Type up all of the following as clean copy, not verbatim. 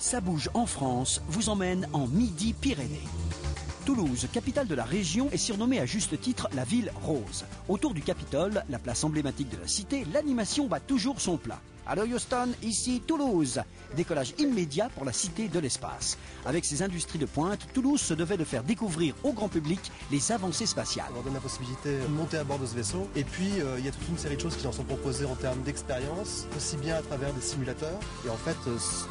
Ça bouge en France vous emmène en Midi-Pyrénées. Toulouse, capitale de la région, est surnommée à juste titre la ville rose. Autour du Capitole, la place emblématique de la cité, l'animation bat toujours son plein. Allô Houston, ici Toulouse. Décollage immédiat pour la cité de l'espace. Avec ses industries de pointe, Toulouse se devait de faire découvrir au grand public les avancées spatiales. On leur donne la possibilité de monter à bord de ce vaisseau. Et puis, il y a toute une série de choses qui en sont proposées en termes d'expérience, aussi bien à travers des simulateurs. Et en fait,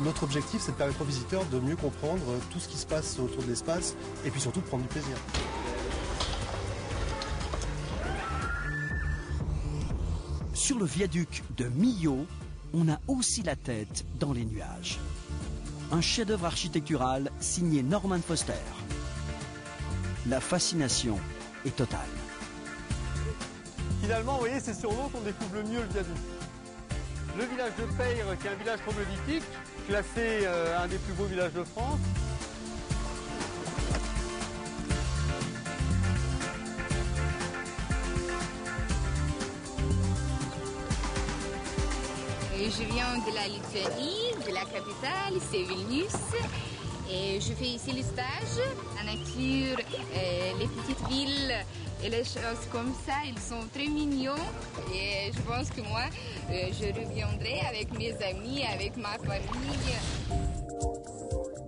notre objectif, c'est de permettre aux visiteurs de mieux comprendre tout ce qui se passe autour de l'espace et puis surtout de prendre du plaisir. Sur le viaduc de Millau, on a aussi la tête dans les nuages. Un chef-d'œuvre architectural signé Norman Foster. La fascination est totale. Finalement, vous voyez, c'est sur l'eau qu'on découvre le mieux le viaduc. Le village de Peyre, qui est un village troglodytique, classé un des plus beaux villages de France. Je viens de la Lituanie, de la capitale, c'est Vilnius. Et je fais ici le stage, la nature, les petites villes et les choses comme ça, ils sont très mignons. Et je pense que moi, je reviendrai avec mes amis, avec ma famille.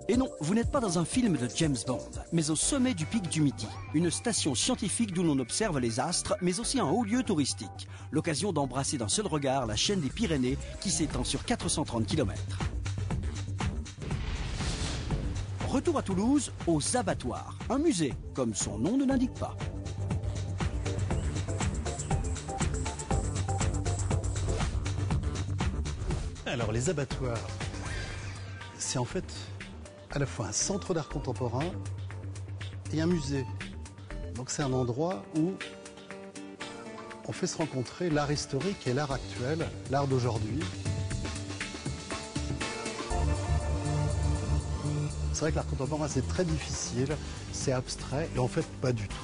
Et non, vous n'êtes pas dans un film de James Bond, mais au sommet du pic du Midi, une station scientifique d'où l'on observe les astres, mais aussi un haut lieu touristique. L'occasion d'embrasser d'un seul regard la chaîne des Pyrénées qui s'étend sur 430 km. Retour à Toulouse, aux abattoirs, un musée, comme son nom ne l'indique pas. Alors les abattoirs, c'est en fait à la fois un centre d'art contemporain et un musée. Donc c'est un endroit où on fait se rencontrer l'art historique et l'art actuel, l'art d'aujourd'hui. C'est vrai que l'art contemporain c'est très difficile, c'est abstrait et en fait pas du tout.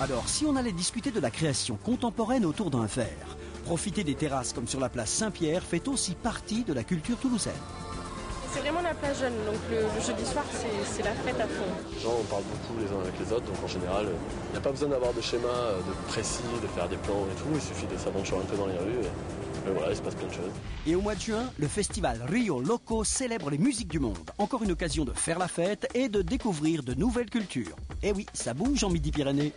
Alors si on allait discuter de la création contemporaine autour d'un verre, profiter des terrasses comme sur la place Saint-Pierre fait aussi partie de la culture toulousaine. C'est vraiment la plage jeune, donc le jeudi soir, c'est la fête à fond. Les gens, on parle beaucoup les uns avec les autres, donc en général, il n'y a pas besoin d'avoir de schéma de précis, de faire des plans et tout, il suffit de s'aventurer un peu dans les rues et voilà, il se passe plein de choses. Et au mois de juin, le festival Rio Loco célèbre les musiques du monde. Encore une occasion de faire la fête et de découvrir de nouvelles cultures. Et oui, ça bouge en Midi-Pyrénées.